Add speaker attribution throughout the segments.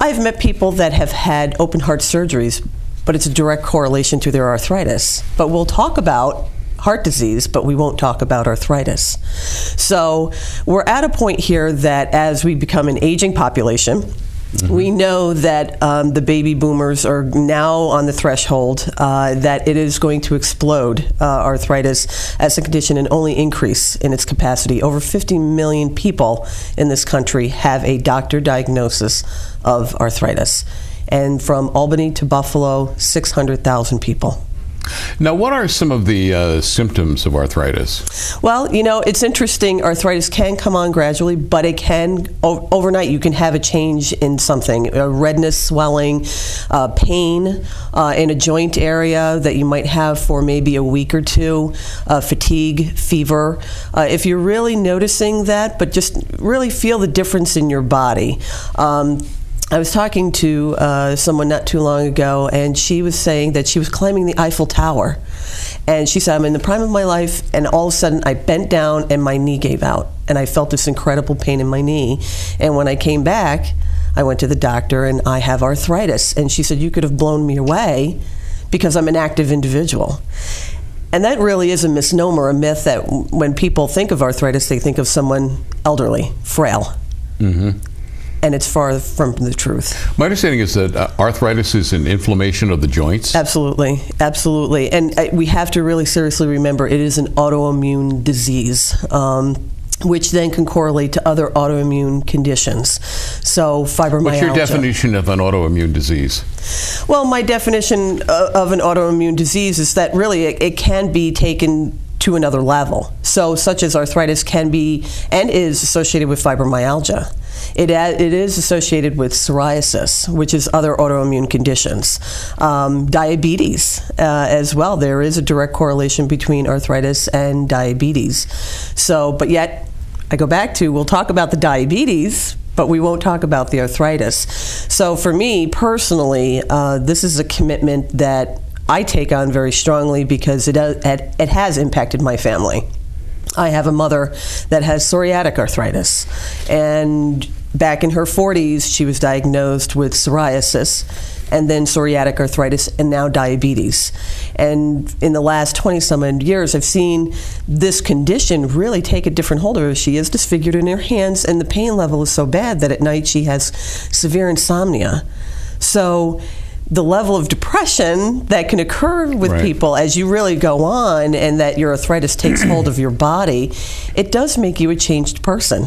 Speaker 1: I've met people that have had open heart surgeries, but it's a direct correlation to their arthritis. But we'll talk about heart disease, but we won't talk about arthritis. So we're at a point here that as we become an aging population, we know that the baby boomers are now on the threshold that it is going to explode arthritis as a condition and only increase in its capacity. Over 50 million people in this country have a doctor diagnosis of arthritis. And from Albany to Buffalo, 600,000 people.
Speaker 2: Now, what are some of the symptoms of arthritis?
Speaker 1: Well, you know, it's interesting. Arthritis can come on gradually, but it can, overnight, you can have a change in something. Redness, swelling, pain in a joint area that you might have for maybe a week or two, fatigue, fever. If you're really noticing that, but just really feel the difference in your body. I was talking to someone not too long ago, and she was saying that she was climbing the Eiffel Tower. And she said, I'm in the prime of my life, and all of a sudden I bent down and my knee gave out. And I felt this incredible pain in my knee. And when I came back, I went to the doctor, and I have arthritis. And she said, you could have blown me away because I'm an active individual. And that really is a misnomer, a myth that when people think of arthritis, they think of someone elderly, frail. Mm-hmm. And it's far from the truth.
Speaker 2: My understanding is that arthritis is an inflammation of the joints.
Speaker 1: Absolutely, absolutely. And we have to really seriously remember it is an autoimmune disease, which then can correlate to other autoimmune conditions. So fibromyalgia.
Speaker 2: What's your definition of an autoimmune disease?
Speaker 1: Well, my definition of an autoimmune disease is that really it can be taken to another level. So such as arthritis can be and is associated with fibromyalgia. It is associated with psoriasis, which is other autoimmune conditions. Diabetes as well. There is a direct correlation between arthritis and diabetes. So, but yet, I go back to, we'll talk about the diabetes, but we won't talk about the arthritis. So for me personally, this is a commitment that I take on very strongly because it has impacted my family. I have a mother that has psoriatic arthritis, and back in her 40s, she was diagnosed with psoriasis, and then psoriatic arthritis, and now diabetes. And in the last 20-some years, I've seen this condition really take a different hold of her. She is disfigured in her hands, and the pain level is so bad that at night she has severe insomnia. So the level of depression that can occur with people as you really go on and that your arthritis takes hold of your body, it does make you a changed person.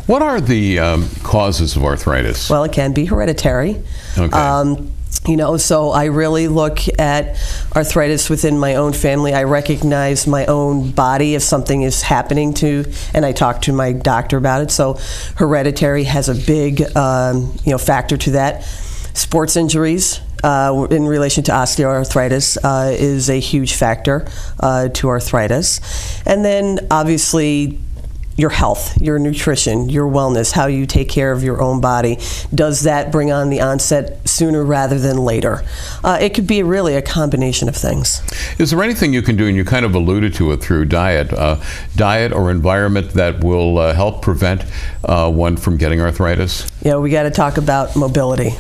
Speaker 2: What are the causes of arthritis?
Speaker 1: Well, it can be hereditary. Okay. You know, so I really look at arthritis within my own family. I recognize my own body if something is happening to, and I talk to my doctor about it. So hereditary has a big factor to that. Sports injuries in relation to osteoarthritis is a huge factor to arthritis. And then obviously your health, your nutrition, your wellness, how you take care of your own body. Does that bring on the onset sooner rather than later? It could be really a combination of things.
Speaker 2: Is there anything you can do, and you kind of alluded to it through diet or environment that will help prevent one from getting arthritis?
Speaker 1: Yeah, we got to talk about mobility.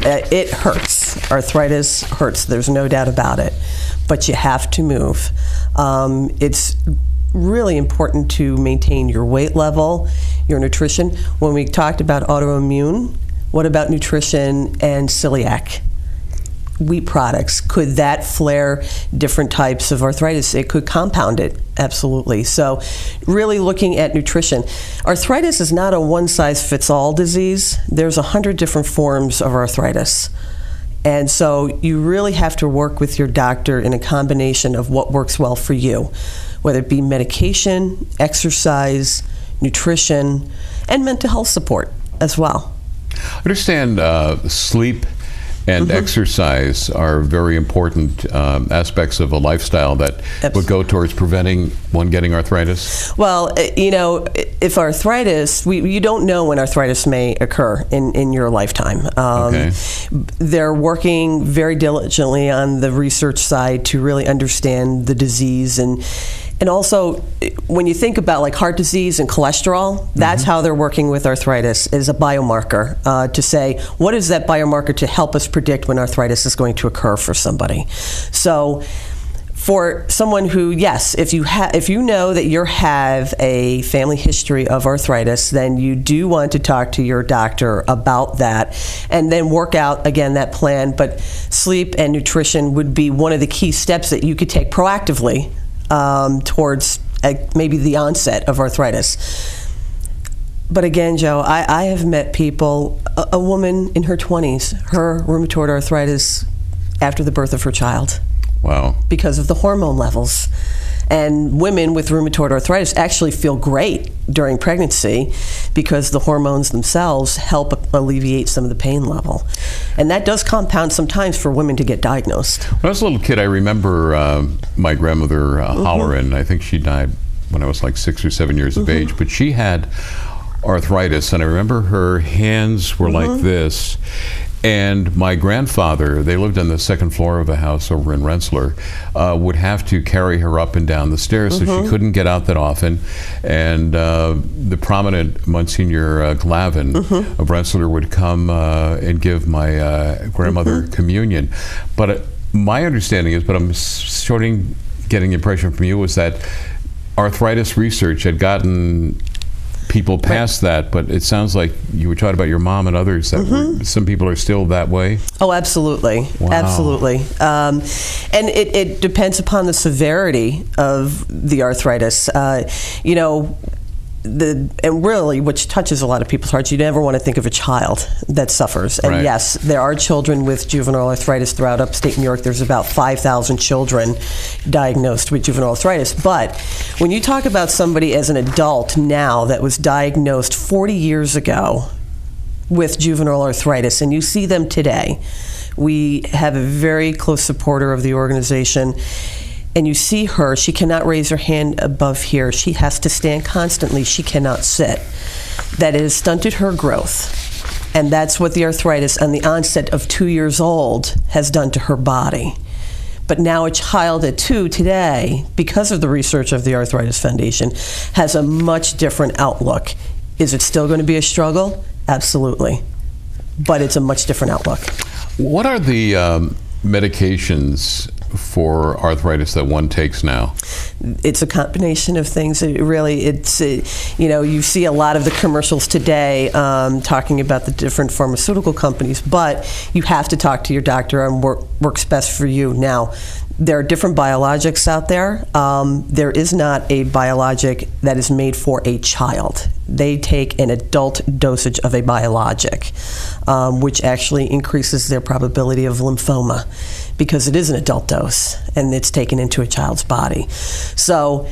Speaker 1: It hurts. Arthritis hurts. There's no doubt about it. But you have to move. It's really important to maintain your weight level, your nutrition. When we talked about autoimmune, what about nutrition and celiac? Wheat products, could that flare different types of arthritis? It could compound it, absolutely. So really looking at nutrition. Arthritis is not a one-size-fits-all disease. There's 100 different forms of arthritis. And so you really have to work with your doctor in a combination of what works well for you, whether it be medication, exercise, nutrition, and mental health support as well.
Speaker 2: I understand sleep and exercise are very important aspects of a lifestyle that would go towards preventing one getting arthritis?
Speaker 1: Well, you know, if arthritis, you don't know when arthritis may occur in your lifetime. They're working very diligently on the research side to really understand the disease, and And also, when you think about like heart disease and cholesterol, that's how they're working with arthritis, is a biomarker to say, what is that biomarker to help us predict when arthritis is going to occur for somebody. So for someone who, yes, if you know that you have a family history of arthritis, then you do want to talk to your doctor about that and then work out, again, that plan. But sleep and nutrition would be one of the key steps that you could take proactively towards maybe the onset of arthritis. But again, Joe, I have met people, a woman in her 20s, her rheumatoid arthritis after the birth of her child.
Speaker 2: Wow. Because
Speaker 1: of the hormone levels. And women with rheumatoid arthritis actually feel great during pregnancy because the hormones themselves help alleviate some of the pain level. And that does compound sometimes for women to get diagnosed.
Speaker 2: When I was a little kid, I remember my grandmother hollering. I think she died when I was like 6 or 7 years of age, but she had arthritis, and I remember her hands were like this. And my grandfather, they lived on the second floor of a house over in Rensselaer, would have to carry her up and down the stairs, so she couldn't get out that often. And the prominent Monsignor Glavin of Rensselaer would come and give my grandmother communion. But my understanding is, but I'm sort of getting the impression from you, was that arthritis research had gotten people past that, but it sounds like you were talking about your mom and others that some people are still that way.
Speaker 1: Oh, absolutely.
Speaker 2: Wow.
Speaker 1: Absolutely. And it depends upon the severity of the arthritis. You know, and really, which touches a lot of people's hearts, you never want to think of a child that suffers. And yes, there are children with juvenile arthritis throughout upstate New York. There's about 5,000 children diagnosed with juvenile arthritis. But when you talk about somebody as an adult now that was diagnosed 40 years ago with juvenile arthritis, and you see them today, we have a very close supporter of the organization. And you see her, she cannot raise her hand above here. She has to stand constantly. She cannot sit. That has stunted her growth. And that's what the arthritis on the onset of 2 years old has done to her body. But now a child at 2 today, because of the research of the Arthritis Foundation, has a much different outlook. Is it still going to be a struggle? Absolutely. But it's a much different outlook.
Speaker 2: What are the medications for arthritis that one takes now?
Speaker 1: It's a combination of things. You know, you see a lot of the commercials today talking about the different pharmaceutical companies, but you have to talk to your doctor on what works best for you. Now, there are different biologics out there. There is not a biologic that is made for a child. They take an adult dosage of a biologic, which actually increases their probability of lymphoma because it is an adult dose and it's taken into a child's body. So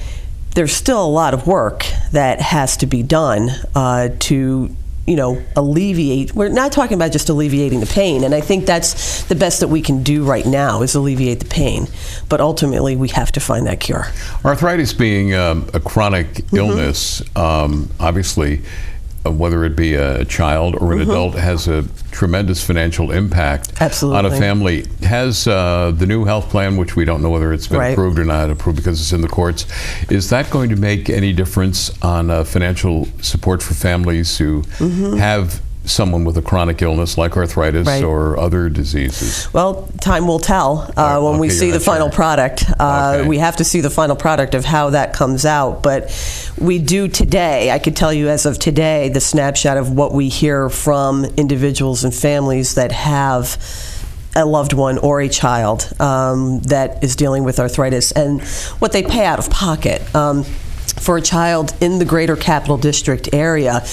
Speaker 1: there's still a lot of work that has to be done to, you know, alleviate. We're not talking about just alleviating the pain, and I think that's the best that we can do right now is alleviate the pain. But ultimately, we have to find that cure.
Speaker 2: Arthritis being a chronic illness, obviously, whether it be a child or an adult, has a tremendous financial impact on a family. Has the new health plan, which we don't know whether it's been approved or not approved because it's in the courts, is that going to make any difference on financial support for families who have someone with a chronic illness like arthritis or other diseases?
Speaker 1: Well, time will tell when we see the final product. We have to see the final product of how that comes out. But we do today, I could tell you as of today, the snapshot of what we hear from individuals and families that have a loved one or a child that is dealing with arthritis and what they pay out of pocket. For a child in the greater Capital District area,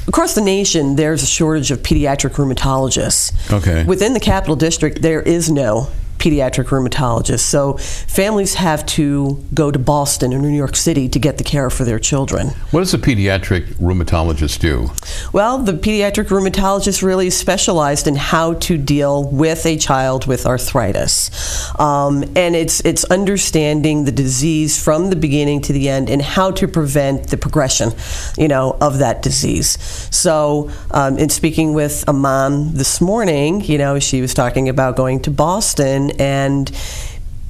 Speaker 1: across the nation, there's a shortage of pediatric rheumatologists. Within the Capital District, there is no pediatric rheumatologist. So families have to go to Boston or New York City to get the care for their children.
Speaker 2: What does a pediatric rheumatologist do?
Speaker 1: Well, the pediatric rheumatologist really is specialized in how to deal with a child with arthritis. And it's understanding the disease from the beginning to the end and how to prevent the progression, you know, of that disease. So in speaking with a mom this morning, you know, she was talking about going to Boston and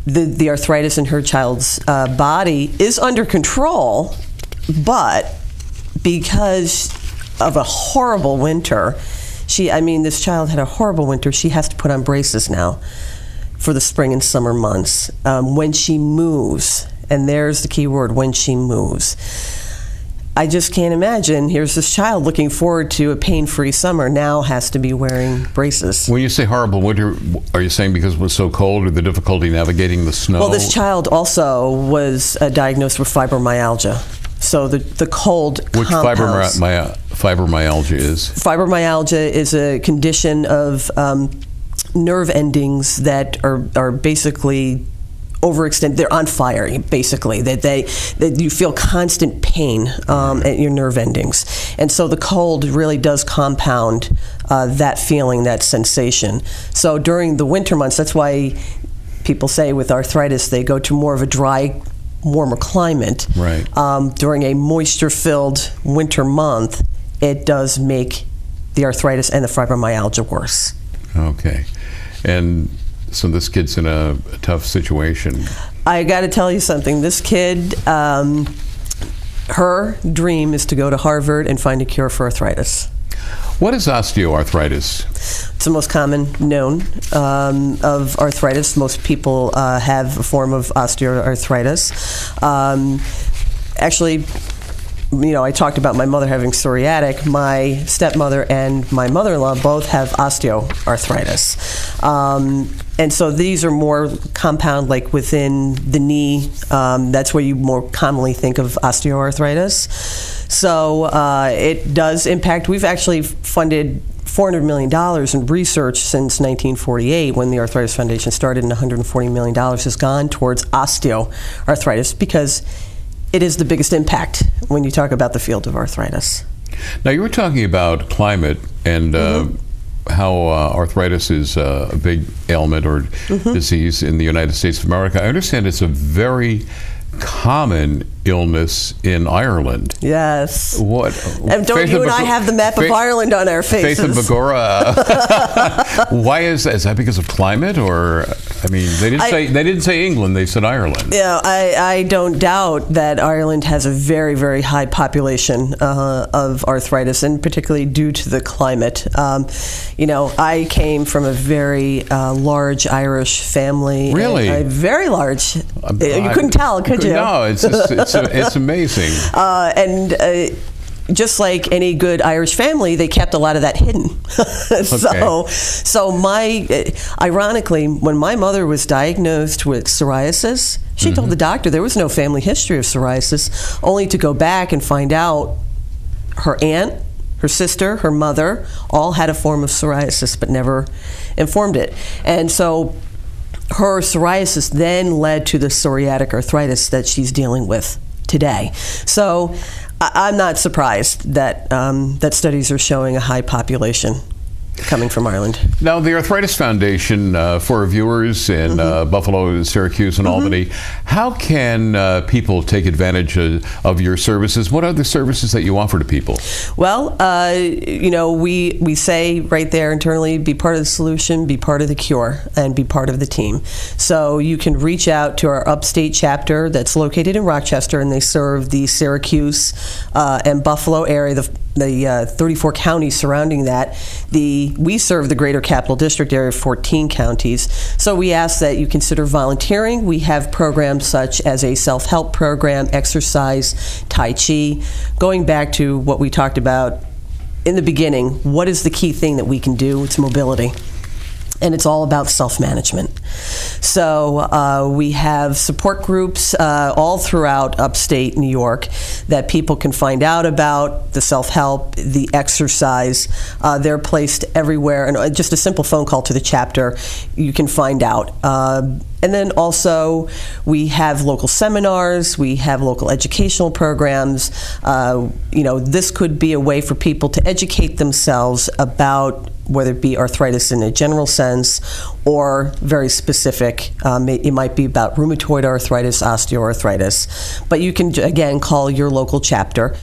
Speaker 1: the arthritis in her child's body is under control, but because of a horrible winter, this child had a horrible winter. She has to put on braces now for the spring and summer months. When she moves, and there's the key word, when she moves. I just can't imagine. Here's this child looking forward to a pain-free summer, now has to be wearing braces.
Speaker 2: When you say horrible winter, are you saying because it was so cold or the difficulty navigating the snow?
Speaker 1: Well, this child also was diagnosed with fibromyalgia. So the cold
Speaker 2: Which
Speaker 1: compounds.
Speaker 2: fibromyalgia is?
Speaker 1: Fibromyalgia is a condition of nerve endings that are basically overextended. They're on fire, basically. That you feel constant pain at your nerve endings, and so the cold really does compound that feeling, that sensation. So during the winter months, that's why people say with arthritis they go to more of a dry, warmer climate.
Speaker 2: Right.
Speaker 1: During a moisture-filled winter month, it does make the arthritis and the fibromyalgia worse.
Speaker 2: Okay, and so this kid's in a tough situation.
Speaker 1: I got to tell you something. This kid, her dream is to go to Harvard and find a cure for arthritis.
Speaker 2: What is osteoarthritis?
Speaker 1: It's the most common known of arthritis. Most people have a form of osteoarthritis. Actually, I talked about my mother having psoriatic. My stepmother and my mother-in-law both have osteoarthritis. And so these are more compound, like within the knee. That's where you more commonly think of osteoarthritis. So it does impact. We've actually funded $400 million in research since 1948 when the Arthritis Foundation started, and $140 million has gone towards osteoarthritis because it is the biggest impact when you talk about the field of arthritis.
Speaker 2: Now, you were talking about climate and how arthritis is a big ailment or disease in the United States of America. I understand it's a very common illness in Ireland.
Speaker 1: Yes.
Speaker 2: What?
Speaker 1: And don't you and I have the map of Ireland on our faces?
Speaker 2: Faith of Begora. Why is that? Is that because of climate, or they didn't say England. They said Ireland.
Speaker 1: Yeah, I don't doubt that Ireland has a very, very high population of arthritis, and particularly due to the climate. I came from a very large Irish family.
Speaker 2: Really?
Speaker 1: Very large. You couldn't tell, could you?
Speaker 2: No, it's amazing.
Speaker 1: Just like any good Irish family, they kept a lot of that hidden. Ironically, when my mother was diagnosed with psoriasis, she told the doctor there was no family history of psoriasis, only to go back and find out her aunt, her sister, her mother, all had a form of psoriasis, but never informed it. And so her psoriasis then led to the psoriatic arthritis that she's dealing with today. So I'm not surprised that that studies are showing a high population coming from Ireland.
Speaker 2: Now, the Arthritis Foundation, for our viewers in Buffalo, Syracuse, and Albany, how can people take advantage of your services? What are the services that you offer to people?
Speaker 1: Well, we say right there internally, be part of the solution, be part of the cure, and be part of the team. So you can reach out to our upstate chapter that's located in Rochester, and they serve the Syracuse and Buffalo area, the 34 counties surrounding that. We serve the greater Capital District area of 14 counties. So we ask that you consider volunteering. We have programs such as a self-help program, exercise, Tai Chi. Going back to what we talked about in the beginning, what is the key thing that we can do? It's mobility. And it's all about self-management. So we have support groups all throughout upstate New York that people can find out about, the self-help, the exercise. They're placed everywhere. And just a simple phone call to the chapter, you can find out. And then also we have local seminars, we have local educational programs. This could be a way for people to educate themselves about whether it be arthritis in a general sense or very specific. It might be about rheumatoid arthritis, osteoarthritis. But you can, again, call your local chapter.